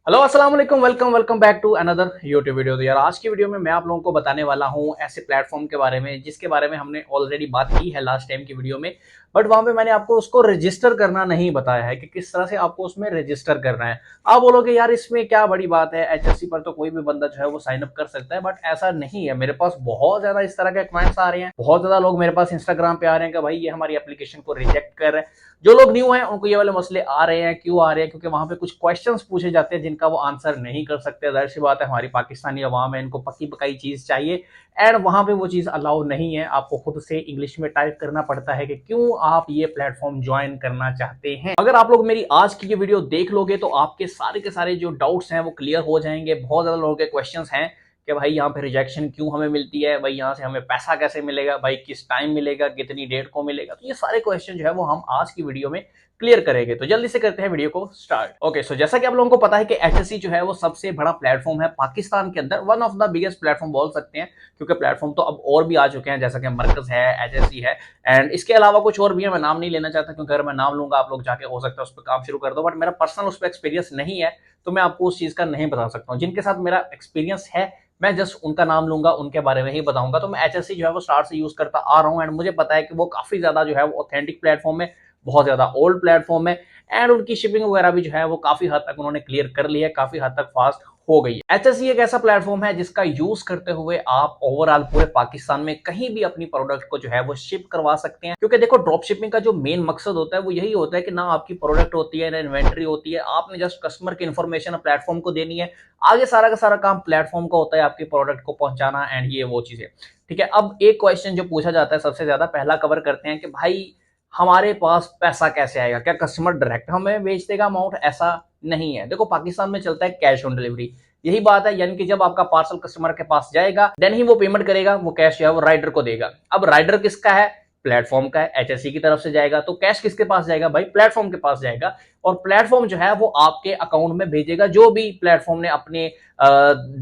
Hello अस्सलाम वालेकुम, welcome welcome back to another YouTube video. तो यार आज की वीडियो में मैं आप लोगों को बताने वाला हूं ऐसे प्लेटफॉर्म के बारे में जिसके बारे में हमने ऑलरेडी बात की है लास्ट टाइम की वीडियो में। बट वहां पे मैंने आपको उसको रजिस्टर करना नहीं बताया है कि किस तरह से आपको उसमें रजिस्टर करना है। आप बोलोगे यार इसमें क्या बड़ी बात है, एचएससी पर तो कोई भी बंदा जो है वो साइन अप कर सकता है। बट ऐसा नहीं है। मेरे पास बहुत ज्यादा इस तरह के कमेंट्स आ रहे हैं, बहुत ज्यादा लोग मेरे पास इंस्टाग्राम पे आ रहे हैं कि भाई ये हमारी एप्लीकेशन को रिजेक्ट कर रहे हैं। जो लोग न्यू हैं उनको ये वाले मसले आ रहे हैं। क्यों आ रहे हैं? क्योंकि वहां पे कुछ क्वेश्चंस पूछे जाते हैं जिनका वो आंसर नहीं कर सकते। जाहिर सी बात है, हमारी पाकिस्तानी अवाम है, इनको पक्की पकाई चीज चाहिए एंड वहां पे वो चीज अलाउ नहीं है। आपको खुद से इंग्लिश में टाइप करना पड़ता है कि क्यों आप ये प्लेटफॉर्म ज्वाइन करना चाहते हैं। अगर आप लोग मेरी आज की ये वीडियो देख लोगे तो आपके सारे के सारे जो डाउट्स हैं वो क्लियर हो जाएंगे। बहुत ज्यादा लोगों के क्वेश्चन हैं कि भाई यहाँ पे रिजेक्शन क्यों हमें मिलती है, भाई यहाँ से हमें पैसा कैसे मिलेगा, भाई किस टाइम मिलेगा, कितनी डेट को मिलेगा। तो ये सारे क्वेश्चन जो है वो हम आज की वीडियो में क्लियर करेंगे। तो जल्दी से करते हैं वीडियो को स्टार्ट। ओके, सो जैसा कि आप लोगों को पता है कि एचएससी जो है वो सबसे बड़ा प्लेटफॉर्म है पाकिस्तान के अंदर, one of the biggest platform बोल सकते हैं। क्योंकि प्लेटफॉर्म तो अब और भी आ चुके हैं, जैसा कि मरकज है, एचएससी है एंड इसके अलावा कुछ और भी है। मैं नाम नहीं लेना चाहता क्योंकि अगर मैं नाम लूंगा आप लोग जाके हो सकता है उस पर काम शुरू कर दो। बट मेरा पर्सनल उस पर एक्सपीरियंस नहीं है तो मैं आपको उस चीज का नहीं बता सकता हूँ। जिनके साथ मेरा एक्सपीरियंस है मैं जस्ट उनका नाम लूंगा, उनके बारे में ही बताऊंगा। तो मैं एचएससी जो है वो स्टार्ट से यूज करता आ रहा हूँ एंड मुझे पता है कि वो काफी ज्यादा जो है वो ऑथेंटिक प्लेटफॉर्म है, बहुत ज्यादा ओल्ड प्लेटफॉर्म है एंड उनकी शिपिंग वगैरह भी जो है वो काफी हद तक उन्होंने क्लियर कर ली है, काफी हद तक फास्ट हो गई है। एचएससी एक ऐसा प्लेटफॉर्म है जिसका यूज करते हुए आप ओवरऑल पूरे पाकिस्तान में कहीं भी अपनी प्रोडक्ट को जो है वो शिप करवा सकते हैं। क्योंकि देखो ड्रॉप शिपिंग का जो मेन मकसद होता है वो यही होता है कि ना आपकी प्रोडक्ट होती है ना इन्वेंट्री होती है, आपने जस्ट कस्टमर की इन्फॉर्मेशन प्लेटफॉर्म को देनी है। आगे सारा का सारा काम प्लेटफॉर्म का होता है, आपकी प्रोडक्ट को पहुंचाना एंड ये वो चीजें। ठीक है, अब एक क्वेश्चन जो पूछा जाता है सबसे ज्यादा, पहला कवर करते हैं कि भाई हमारे पास पैसा कैसे आएगा, क्या कस्टमर डायरेक्ट हमें बेच देगा अमाउंट? ऐसा नहीं है। देखो पाकिस्तान में चलता है कैश ऑन डिलीवरी, यही बात है। यानी कि जब आपका पार्सल कस्टमर के पास जाएगा देन ही वो पेमेंट करेगा, वो कैश है वो राइडर को देगा। अब राइडर किसका है? प्लेटफॉर्म का है, एचएससी की तरफ से जाएगा। तो कैश किसके पास जाएगा? भाई प्लेटफॉर्म के पास जाएगा और प्लेटफॉर्म जो है वो आपके अकाउंट में भेजेगा। जो भी प्लेटफॉर्म ने अपने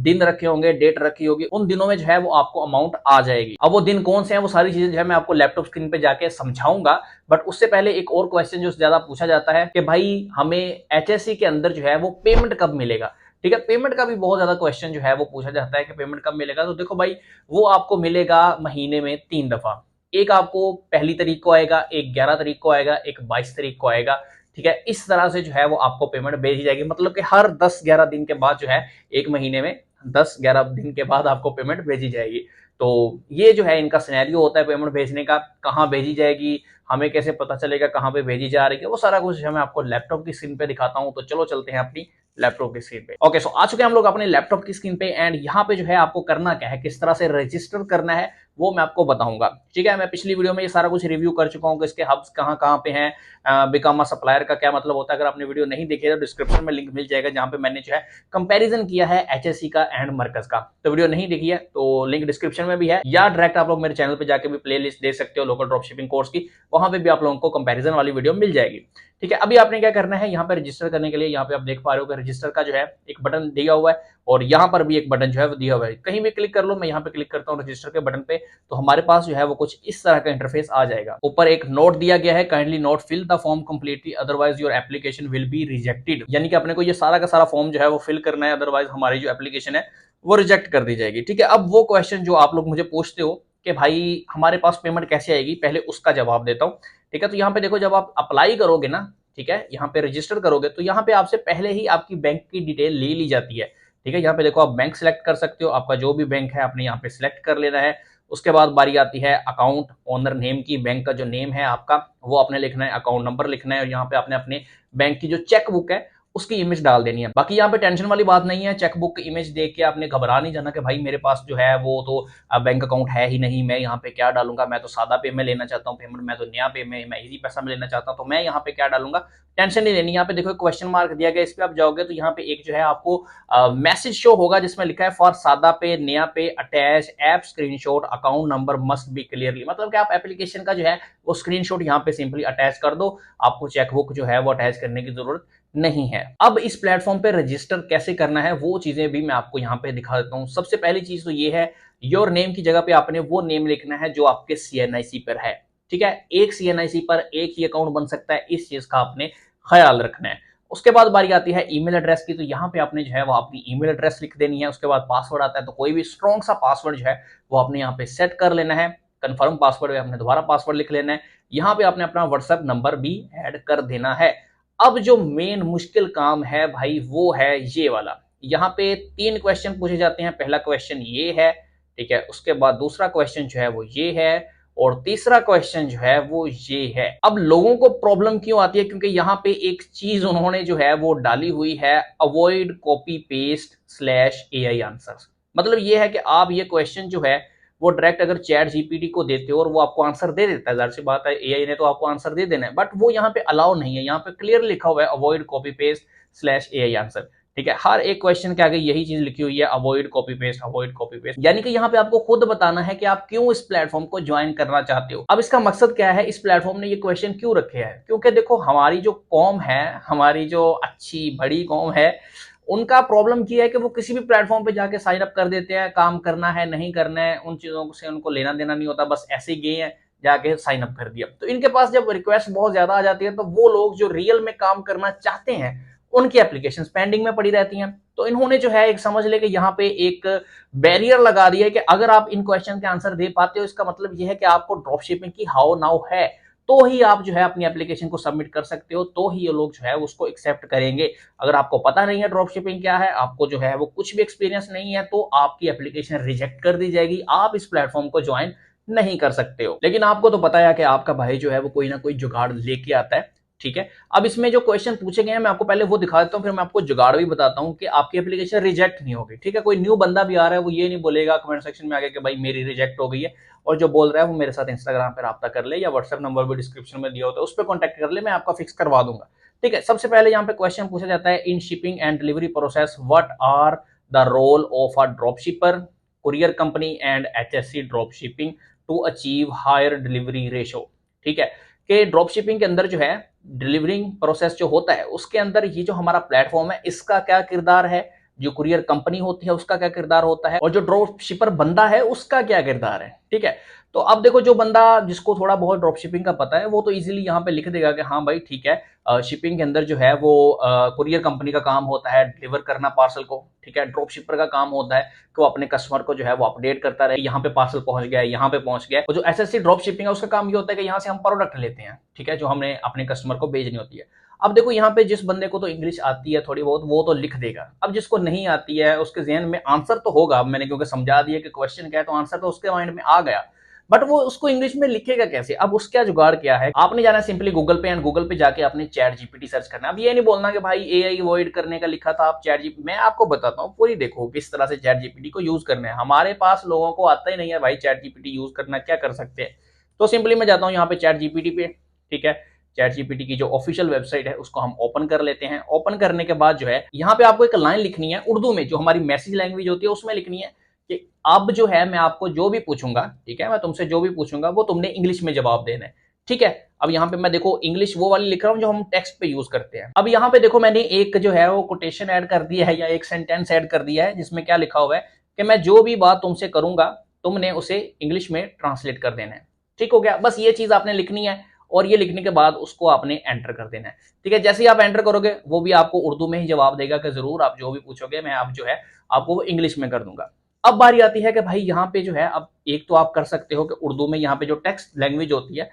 दिन रखे होंगे, डेट रखी होगी, उन दिनों में जो है वो आपको अमाउंट आ जाएगी। अब वो दिन कौन से हैं वो सारी चीजें जो है मैं आपको लैपटॉप स्क्रीन पे जाके समझाऊंगा। बट उससे पहले एक और क्वेश्चन जो ज्यादा पूछा जाता है कि भाई हमें एचएससी के अंदर जो है वो पेमेंट कब मिलेगा। ठीक है, पेमेंट का भी बहुत ज्यादा क्वेश्चन जो है वो पूछा जाता है कि पेमेंट कब मिलेगा। तो देखो भाई, वो आपको मिलेगा महीने में 3 दफा। एक आपको 1 तारीख को आएगा, एक 11 तारीख को आएगा, एक 22 तारीख को आएगा। ठीक है, इस तरह से जो है वो आपको पेमेंट भेजी जाएगी। मतलब कि हर 10-11 दिन के बाद जो है, एक महीने में 10-11 दिन के बाद आपको पेमेंट भेजी जाएगी। तो ये जो है इनका सिनेरियो होता है पेमेंट भेजने का। कहाँ भेजी जाएगी, हमें कैसे पता चलेगा कहाँ पे भेजी जा रही है, वो सारा कुछ मैं आपको लैपटॉप की स्क्रीन पे दिखाता हूँ। तो चलो चलते हैं अपनी लैपटॉप की स्क्रीन पे। ओके, सो आ चुके हैं हम लोग अपने लैपटॉप की स्क्रीन पे एंड यहाँ पे जो है आपको करना क्या है, किस तरह से रजिस्टर करना है वो मैं आपको बताऊंगा। ठीक है, मैं पिछली वीडियो में ये सारा कुछ रिव्यू कर चुका हूँ कि इसके हब्स कहाँ कहाँ पे हैं, बिकम अ सप्लायर का क्या मतलब होता है। अगर आपने वीडियो नहीं देखी है तो डिस्क्रिप्शन में लिंक मिल जाएगा जहाँ पे मैंने जो है कंपैरिजन किया है एचएससी का एंड मरकज का। तो वीडियो नहीं देखी है तो लिंक डिस्क्रिप्शन में भी है, या डायरेक्ट आप लोग मेरे चैनल पे जाके भी प्ले लिस्ट देख सकते हो लोकल ड्रॉप शिपिंग कोर्स की, वहां पे भी आप लोगों को कंपैरिजन वाली वीडियो मिल जाएगी। ठीक है, अभी आपने क्या करना है, यहाँ पे रजिस्टर करने के लिए यहाँ पे आप देख पा रहे हो कि रजिस्टर का जो है एक बटन दिया हुआ है और यहाँ पर भी एक बटन जो है वो दिया हुआ है। कहीं भी क्लिक कर लो, मैं यहाँ पे क्लिक करता हूँ रजिस्टर के बटन पे, तो हमारे पास जो है वो कुछ इस तरह का इंटरफेस आ जाएगा। ऊपर एक नोट दिया गया है, kindly note fill the form completely otherwise your application will be rejected. यानी कि अपने को ये सारा का सारा फॉर्म जो है वो फिल करना है, अदरवाइज हमारी जो एप्लीकेशन है वो रिजेक्ट कर दी जाएगी। ठीक है, अब वो क्वेश्चन जो आप लोग मुझे पूछते हो कि भाई हमारे पास पेमेंट कैसे आएगी, पहले उसका जवाब देता हूँ। ठीक है, तो यहाँ पे देखो, जब आप अप्लाई करोगे ना, ठीक है, यहाँ पे रजिस्टर करोगे तो यहाँ पे आपसे पहले ही आपकी बैंक की डिटेल ले ली जाती है। ठीक है, यहाँ पे देखो आप बैंक सिलेक्ट कर सकते हो, आपका जो भी बैंक है आपने यहाँ पे सिलेक्ट कर लेना है। उसके बाद बारी आती है अकाउंट ओनर नेम की, बैंक का जो नेम है आपका वो आपने लिखना है, अकाउंट नंबर लिखना है और यहाँ पे आपने अपने बैंक की जो चेक बुक है उसकी इमेज डाल देनी है। बाकी यहाँ पे टेंशन वाली बात नहीं है, चेकबुक की इमेज देख के आपने घबरा नहीं जाना कि भाई मेरे पास जो है वो तो बैंक अकाउंट है ही नहीं, मैं यहाँ पे क्या डालूंगा, मैं तो सादा पे में लेना चाहता हूँ पेमेंट, मैं तो नया पे में, मैं इजी पैसा में लेना चाहता हूँ, तो मैं यहाँ पे क्या डालूंगा। टेंशन नहीं लेनी। यहाँ पे देखो क्वेश्चन मार्क दिया गया, इस पे आप जाओगे तो यहाँ पे एक जो है आपको मैसेज शो होगा जिसमें लिखा है फॉर सादा पे, नया पे, attach app screenshot account number must be clearly. मतलब कि आप एप्लीकेशन का जो है वो स्क्रीनशॉट यहाँ पे सिंपली अटैच कर दो, आपको चेकबुक जो है वो अटैच करने की जरूरत नहीं है। अब इस प्लेटफॉर्म पे रजिस्टर कैसे करना है वो चीजें भी मैं आपको यहाँ पे दिखा देता हूँ। सबसे पहली चीज तो ये है, योर नेम की जगह पे आपने वो नेम लिखना है जो आपके सीएनआईसी पर है। ठीक है, एक सीएनआईसी पर एक ही अकाउंट बन सकता है, इस चीज का आपने ख्याल रखना है। उसके बाद बारी आती है ईमेल एड्रेस की, तो यहाँ पे आपने जो है वो अपनी ईमेल एड्रेस लिख देनी है। उसके बाद पासवर्ड आता है, तो कोई भी स्ट्रॉन्ग सा पासवर्ड जो है वो आपने यहाँ पे सेट कर लेना है। कंफर्म पासवर्ड में आपने दोबारा पासवर्ड लिख लेना है। यहाँ पे आपने अपना व्हाट्सएप नंबर भी ऐड कर देना है। अब जो मेन मुश्किल काम है भाई वो है ये वाला। यहाँ पे 3 क्वेश्चन पूछे जाते हैं। पहला क्वेश्चन ये है, ठीक है, उसके बाद दूसरा क्वेश्चन जो है वो ये है, और तीसरा क्वेश्चन जो है वो ये है। अब लोगों को प्रॉब्लम क्यों आती है, क्योंकि यहाँ पे एक चीज उन्होंने जो है वो डाली हुई है, avoid copy paste slash AI answers. मतलब ये है कि आप ये क्वेश्चन जो है वो डायरेक्ट अगर चैट जीपीटी को देते हो और वो आपको आंसर दे देता है, जाहिर सी बात है एआई ने तो आपको आंसर दे देना है, बट वो यहाँ पे अलाउ नहीं है। यहाँ पे क्लियर लिखा हुआ है avoid copy paste slash AI answer. ठीक है, हर एक क्वेश्चन के आगे यही चीज लिखी हुई है, avoid copy paste, avoid copy paste. यानी कि यहाँ पे आपको खुद बताना है कि आप क्यों इस प्लेटफॉर्म को ज्वाइन करना चाहते हो। अब इसका मकसद क्या है, इस प्लेटफॉर्म ने ये क्वेश्चन क्यों रखे हैं, क्योंकि देखो हमारी जो कौम है, हमारी जो अच्छी बड़ी कौम है, उनका प्रॉब्लम क्या है कि वो किसी भी प्लेटफॉर्म पे जाके साइन अप कर देते हैं। काम करना है नहीं करना है उन चीजों से उनको लेना देना नहीं होता, बस ऐसे ही गए हैं जाके साइन अप कर दिया। तो इनके पास जब रिक्वेस्ट बहुत ज्यादा आ जाती है तो वो लोग जो रियल में काम करना चाहते हैं उनकी एप्लीकेशन पेंडिंग में पड़ी रहती हैं। तो इन्होंने जो है एक समझ ले कि यहाँ पे एक बैरियर लगा दिया है कि अगर आप इन क्वेश्चन के आंसर दे पाते हो, इसका मतलब यह है कि आपको ड्रॉप शिपिंग की हाउ नाउ है, तो ही आप जो है अपनी एप्लीकेशन को सबमिट कर सकते हो, तो ही ये लोग जो है उसको एक्सेप्ट करेंगे। अगर आपको पता नहीं है ड्रॉप शिपिंग क्या है, आपको जो है वो कुछ भी एक्सपीरियंस नहीं है, तो आपकी एप्लीकेशन रिजेक्ट कर दी जाएगी, आप इस प्लेटफॉर्म को ज्वाइन नहीं कर सकते हो। लेकिन आपको तो पता है कि आपका भाई जो है वो कोई ना कोई जुगाड़ लेके आता है। ठीक है, अब इसमें जो क्वेश्चन पूछे गए हैं मैं आपको पहले वो दिखा देता हूँ, फिर मैं आपको जुगाड़ भी बताता हूँ कि आपकी एप्लीकेशन रिजेक्ट नहीं होगी। ठीक है, कोई न्यू बंदा भी आ रहा है वो ये नहीं बोलेगा कमेंट सेक्शन में आगे कि भाई मेरी रिजेक्ट हो गई है, और जो बोल रहा है वो मेरे साथ इंस्टाग्राम पर रब्ता कर ले, या व्हाट्सएप नंबर भी डिस्क्रिप्शन में दिया होता है उस पर कॉन्टैक्ट कर ले, मैं आपका फिक्स करवा दूंगा। ठीक है, सबसे पहले यहाँ पे क्वेश्चन पूछा जाता है, in shipping and delivery process what are the role of a drop shipper, courier company and HSC drop shipping to achieve higher delivery ratio. ठीक है, कि ड्रॉप शिपिंग के अंदर जो है डिलीवरिंग प्रोसेस जो होता है उसके अंदर ये जो हमारा प्लेटफॉर्म है इसका क्या किरदार है, जो कुरियर कंपनी होती है उसका क्या किरदार होता है, और जो ड्रॉप शिपर बंदा है उसका क्या किरदार है। ठीक है, तो अब देखो जो बंदा जिसको थोड़ा बहुत ड्रॉप शिपिंग का पता है वो तो इजीली यहाँ पे लिख देगा कि हाँ भाई ठीक है, शिपिंग के अंदर जो है वो कुरियर कंपनी का काम होता है डिलीवर करना पार्सल को। ठीक है, ड्रॉप शिपर का काम होता है कि वो अपने कस्टमर को जो है वो अपडेट करता रहे, यहाँ पे पार्सल पहुंच गया है, यहाँ पे पहुंच गया है। जो एसएससी ड्रॉप शिपिंग है उसका काम ये होता है कि यहाँ से हम प्रोडक्ट लेते हैं, ठीक है, जो हमने अपने कस्टमर को भेजनी होती है। अब देखो यहाँ पे जिस बंदे को तो इंग्लिश आती है थोड़ी बहुत वो तो लिख देगा, अब जिसको नहीं आती है उसके जहन में आंसर तो होगा, मैंने क्योंकि समझा दिया कि क्वेश्चन क्या है तो आंसर तो उसके माइंड में आ गया, बट वो उसको इंग्लिश में लिखेगा कैसे। अब उसका जुगाड़ क्या है, आपने जाना सिंपली गूगल पे, एंड गूगल पे जाके आपने चैट जीपीटी सर्च करना। अब ये नहीं बोलना कि भाई एआई अवॉइड करने का लिखा था आप चैट जीपीटी, मैं आपको बताता हूँ पूरी, देखो किस तरह से चैट जीपीटी को यूज करना है। हमारे पास लोगों को आता ही नहीं है भाई चैट जीपीटी यूज करना, क्या कर सकते हैं। तो सिंपली मैं जाता हूँ यहाँ पे चैट जीपीटी पे। ठीक है, चैट जीपीटी की जो ऑफिशियल वेबसाइट है उसको हम ओपन कर लेते हैं। ओपन करने के बाद जो है यहाँ पे आपको एक लाइन लिखनी है उर्दू में, जो हमारी मैसेज लैंग्वेज होती है उसमें लिखनी है कि अब जो है मैं आपको जो भी पूछूंगा, ठीक है, मैं तुमसे जो भी पूछूंगा वो तुमने इंग्लिश में जवाब देना है। ठीक है, अब यहाँ पे मैं देखो इंग्लिश वो वाली लिख रहा हूँ जो हम टेक्स्ट पे यूज करते हैं। अब यहाँ पे देखो मैंने एक जो है वो कोटेशन ऐड कर दिया है, या एक सेंटेंस ऐड कर दिया है, जिसमें क्या लिखा हुआ है कि मैं जो भी बात तुमसे करूंगा तुमने उसे इंग्लिश में ट्रांसलेट कर देना है। ठीक हो गया, बस ये चीज आपने लिखनी है, और ये लिखने के बाद उसको आपने एंटर कर देना है। ठीक है, जैसे ही आप एंटर करोगे वो भी आपको उर्दू में ही जवाब देगा कि जरूर आप जो भी पूछोगे मैं आप जो है आपको वो इंग्लिश में कर दूंगा। अब बारी आती है कि भाई यहाँ पे जो है, अब एक तो आप कर सकते हो कि उर्दू में यहाँ पे जो टेक्स्ट लैंग्वेज होती है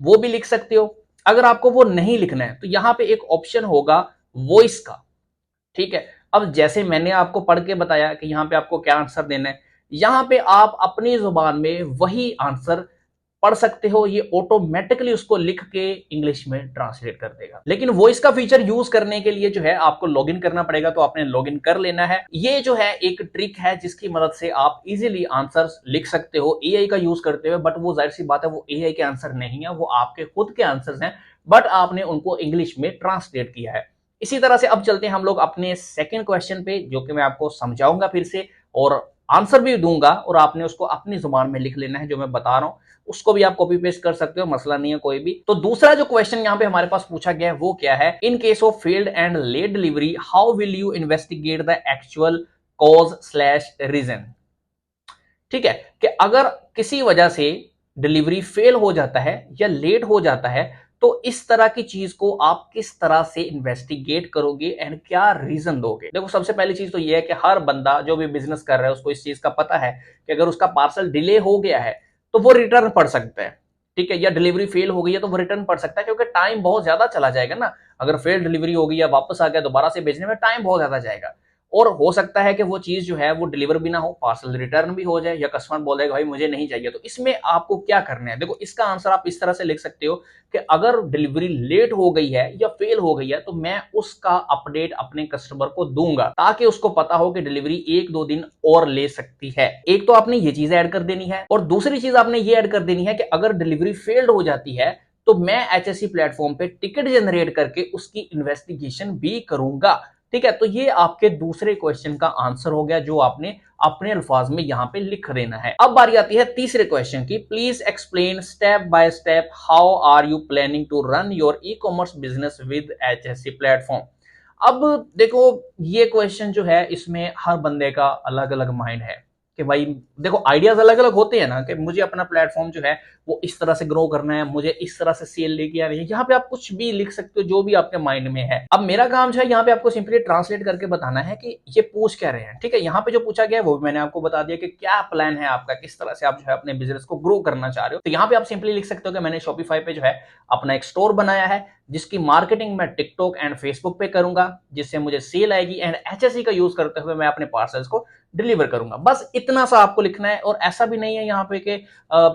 वो भी लिख सकते हो। अगर आपको वो नहीं लिखना है तो यहाँ पे एक ऑप्शन होगा वॉइस का। ठीक है, अब जैसे मैंने आपको पढ़ के बताया कि यहाँ पे आपको क्या आंसर देना है, यहाँ पे आप अपनी जुबान में वही आंसर पढ़ सकते हो, ये ऑटोमेटिकली उसको लिख के इंग्लिश में ट्रांसलेट कर देगा। लेकिन वॉइस का फीचर यूज करने के लिए जो है आपको लॉगिन करना पड़ेगा, तो आपने लॉगिन कर लेना है। ये जो है एक ट्रिक है जिसकी मदद से आप इजीली आंसर्स लिख सकते हो एआई का यूज करते हुए, बट वो जाहिर सी बात है वो एआई के आंसर नहीं है, वो आपके खुद के आंसर्स हैं, बट आपने उनको इंग्लिश में ट्रांसलेट किया है। इसी तरह से अब चलते हैं हम लोग अपने सेकेंड क्वेश्चन पे, जो कि मैं आपको समझाऊंगा फिर से और आंसर भी दूंगा, और आपने उसको अपनी जुबान में लिख लेना है जो मैं बता रहा हूं, उसको भी आप कॉपी पेस्ट कर सकते हो, मसला नहीं है कोई भी। तो दूसरा जो क्वेश्चन यहाँ पे हमारे पास पूछा गया है वो क्या है, in case of failed and late delivery how will you investigate the actual cause slash reason. ठीक है, कि अगर किसी वजह से डिलीवरी फेल हो जाता है या लेट हो जाता है तो इस तरह की चीज को आप किस तरह से इन्वेस्टिगेट करोगे एंड क्या रीजन दोगे? देखो, सबसे पहली चीज तो ये है कि हर बंदा जो भी बिजनेस कर रहा है उसको इस चीज का पता है कि अगर उसका पार्सल डिले हो गया है तो वो रिटर्न पड़ सकता है, ठीक है, या डिलीवरी फेल हो गई है तो वो रिटर्न पड़ सकता है, क्योंकि टाइम बहुत ज्यादा चला जाएगा ना। अगर फेल डिलीवरी हो गई या वापस आ गया दोबारा से भेजने में टाइम बहुत ज्यादा जाएगा, और हो सकता है कि वो चीज जो है वो डिलीवर भी ना हो, पार्सल रिटर्न भी हो जाए, या कस्टमर बोलेगा भाई मुझे नहीं चाहिए। तो इसमें आपको क्या करना है? देखो, इसका आंसर आप इस तरह से लिख सकते हो कि अगर डिलीवरी लेट हो गई है या फेल हो गई है तो मैं उसका अपडेट अपने कस्टमर को दूंगा, ताकि उसको पता हो कि डिलीवरी 1-2 दिन और ले सकती है। एक तो आपने ये चीज ऐड कर देनी है, और दूसरी चीज आपने ये ऐड कर देनी है कि अगर डिलीवरी फेल्ड हो जाती है तो मैं एचएससी प्लेटफॉर्म पे टिकट जनरेट करके उसकी इन्वेस्टिगेशन भी करूंगा। ठीक है, तो ये आपके दूसरे क्वेश्चन का आंसर हो गया, जो आपने अपने अल्फाज में यहां पे लिख देना है। अब बारी आती है तीसरे क्वेश्चन की। Please explain step by step how are you planning to run your e commerce business with HSC platform. अब देखो, ये क्वेश्चन जो है इसमें हर बंदे का अलग अलग माइंड है कि भाई देखो, आइडियाज अलग अलग होते हैं ना, कि मुझे अपना प्लेटफॉर्म जो है वो इस तरह से ग्रो करना है, मुझे इस तरह से सेल लेके आनी है। यहाँ पे आप कुछ भी लिख सकते हो जो भी आपके माइंड में है। अब मेरा काम जो है यहाँ पे आपको सिंपली ट्रांसलेट करके बताना है कि ये पूछ क्या रहे हैं। ठीक है, यहाँ पे जो पूछा गया है वो भी मैंने आपको बता दिया कि क्या प्लान है आपका, किस तरह से आप जो है अपने बिजनेस को ग्रो करना चाह रहे हो। तो यहाँ पे आप सिंपली लिख सकते हो कि मैंने शॉपिफाई पे जो है अपना एक स्टोर बनाया है, जिसकी मार्केटिंग मैं टिकटॉक एंड फेसबुक पे करूंगा, जिससे मुझे सेल आएगी, एंड एचएससी का यूज करते हुए मैं अपने पार्सल्स को डिलीवर करूंगा। बस इतना सा आपको लिखना है। और ऐसा भी नहीं है यहाँ पे कि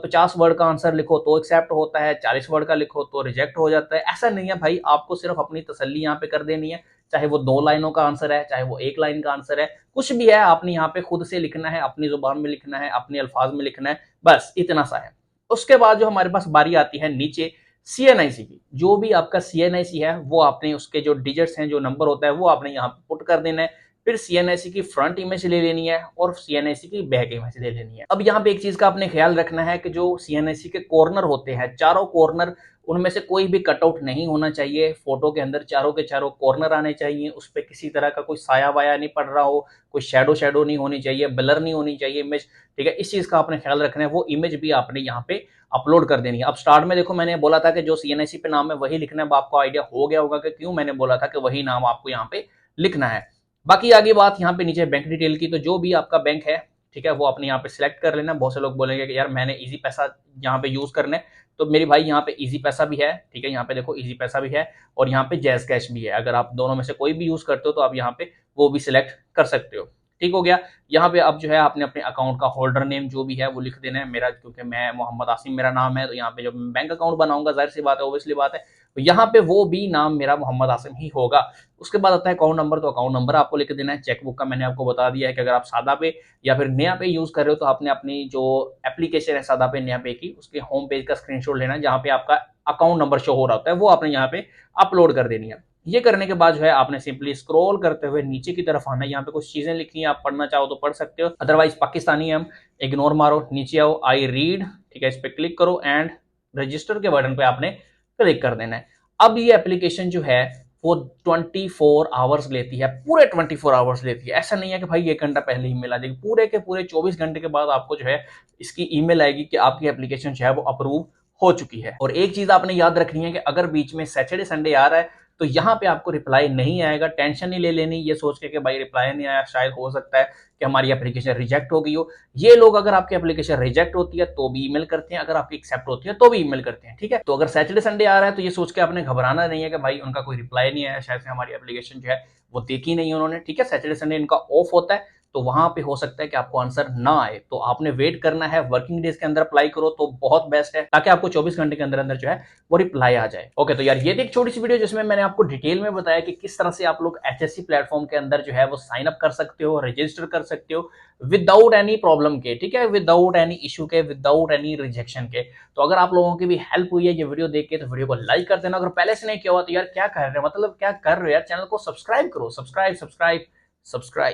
50 वर्ड का आंसर लिखो तो एक्सेप्ट होता है, 40 वर्ड का लिखो तो रिजेक्ट हो जाता है। ऐसा नहीं है भाई, आपको सिर्फ अपनी तसल्ली यहाँ पे कर देनी है। चाहे वो 2 लाइनों का आंसर है, चाहे वो 1 लाइन का आंसर है, कुछ भी है, आपने यहाँ पे खुद से लिखना है, अपनी जुबान में लिखना है, अपने अल्फाज में लिखना है, बस इतना सा है। उसके बाद जो हमारे पास बारी आती है नीचे सीएनआईसी की। जो भी आपका सीएनआईसी है वो आपने उसके जो डिजिट्स हैं, जो नंबर होता है वो आपने यहाँ पे पुट कर देना है। फिर सीएनआईसी की फ्रंट इमेज ले लेनी है और सीएनआईसी की बैक इमेज ले लेनी है। अब यहाँ पे एक चीज का आपने ख्याल रखना है कि जो सीएनआईसी के कॉर्नर होते हैं, चारों कॉर्नर, उनमें से कोई भी कटआउट नहीं होना चाहिए। फोटो के अंदर चारों के चारों कॉर्नर आने चाहिए, उस पर किसी तरह का कोई साया वाया नहीं पड़ रहा हो, कोई शेडो शेडो नहीं होनी चाहिए, ब्लर नहीं होनी चाहिए इमेज। ठीक है, इस चीज का आपने ख्याल रखना है। वो इमेज भी आपने यहाँ पे अपलोड कर देनी है। अब स्टार्ट में देखो, मैंने बोला था कि जो सीएनआईसी पे नाम है वही लिखना है। अब आपको आइडिया हो गया होगा कि क्यों मैंने बोला था कि वही नाम आपको यहाँ पे लिखना है। बाकी आगे बात यहाँ पे नीचे बैंक डिटेल की, तो जो भी आपका बैंक है, ठीक है, वो अपने यहाँ पे सिलेक्ट कर लेना। बहुत से लोग बोलेंगे कि यार मैंने इजी पैसा यहाँ पे यूज करना है, तो मेरे भाई यहाँ पे इजी पैसा भी है। ठीक है, यहाँ पे देखो इजी पैसा भी है और यहाँ पे जैज कैश भी है। अगर आप दोनों में से कोई भी यूज करते हो तो आप यहाँ पे वो भी सिलेक्ट कर सकते हो। ठीक हो गया। यहाँ पे अब जो है आपने अपने अकाउंट का होल्डर नेम जो भी है वो लिख देना है। मेरा, क्योंकि मैं मोहम्मद आसिम मेरा नाम है, तो यहाँ पे जब बैंक अकाउंट बनाऊंगा, जाहिर सी बात है, ओबियसली बात है, तो यहाँ पे वो भी नाम मेरा मोहम्मद आसिम ही होगा। उसके बाद आता है अकाउंट नंबर, तो अकाउंट नंबर आपको लिख देना है। चेकबुक का मैंने आपको बता दिया है कि अगर आप सादा पे या फिर नया पे यूज कर रहे हो तो आपने अपनी जो एप्लीकेशन है सादा पे नया पे की, उसके होम पेज का स्क्रीनशॉट लेना है, जहाँ पे आपका अकाउंट नंबर शो हो रहा होता है, वो आपने यहाँ पे अपलोड कर देनी है। ये करने के बाद जो है आपने सिंपली स्क्रॉल करते हुए नीचे की तरफ आना है। यहाँ पे कुछ चीजें लिखी हैं, आप पढ़ना चाहो तो पढ़ सकते हो, अदरवाइज पाकिस्तानी हम इग्नोर मारो। नीचे आओ, आई रीड, ठीक है, इस पे क्लिक करो एंड रजिस्टर के बटन पे आपने क्लिक कर देना है। अब ये एप्लीकेशन जो है वो 24 आवर्स लेती है, पूरे 24 आवर्स लेती है। ऐसा नहीं है कि भाई 1 घंटा पहले ईमेल आ जाएगी, पूरे के पूरे 24 घंटे के बाद आपको जो है इसकी ईमेल आएगी कि आपकी एप्लीकेशन जो है वो अप्रूव हो चुकी है। और एक चीज आपने याद रखनी है कि अगर बीच में सैटरडे संडे आ रहा है तो यहाँ पे आपको रिप्लाई नहीं आएगा। टेंशन नहीं ले लेनी ये सोच के कि भाई रिप्लाई नहीं आया, शायद हो सकता है कि हमारी एप्लीकेशन रिजेक्ट हो गई हो। ये लोग अगर आपकी एप्लीकेशन रिजेक्ट होती है तो भी ईमेल करते हैं, अगर आपकी एक्सेप्ट होती है तो भी ईमेल करते हैं। ठीक है, तो अगर सैटरडे संडे आ रहा है तो ये सोच के आपने घबराना नहीं है कि भाई उनका कोई रिप्लाई नहीं आया, शायद से हमारी एप्लीकेशन जो है वो देखी नहीं उन्होंने। ठीक है, सैटरडे संडे इनका ऑफ होता है, तो वहां पे हो सकता है कि आपको आंसर ना आए, तो आपने वेट करना है। वर्किंग डेज के अंदर अप्लाई करो तो बहुत बेस्ट है, ताकि आपको 24 घंटे के अंदर अंदर जो है वो रिप्लाई आ जाए। ओके, तो यार ये थी एक छोटी सी वीडियो जिसमें मैंने आपको डिटेल में बताया कि किस तरह से आप लोग एचएससी प्लेटफॉर्म के अंदर जो है वो साइन अप कर सकते हो, रजिस्टर कर सकते हो विदाउट एनी प्रॉब्लम के। ठीक है, विदाउट एनी इशू के, विदाउट एनी रिजेक्शन के। तो अगर आप लोगों की भी हेल्प हुई है ये वीडियो देख के तो वीडियो को लाइक कर देना। अगर पहले से नहीं किया हुआ तो यार क्या कर रहे हो, मतलब क्या कर रहे हो यार, चैनल को सब्सक्राइब करो, सब्सक्राइब सब्सक्राइब सब्सक्राइब।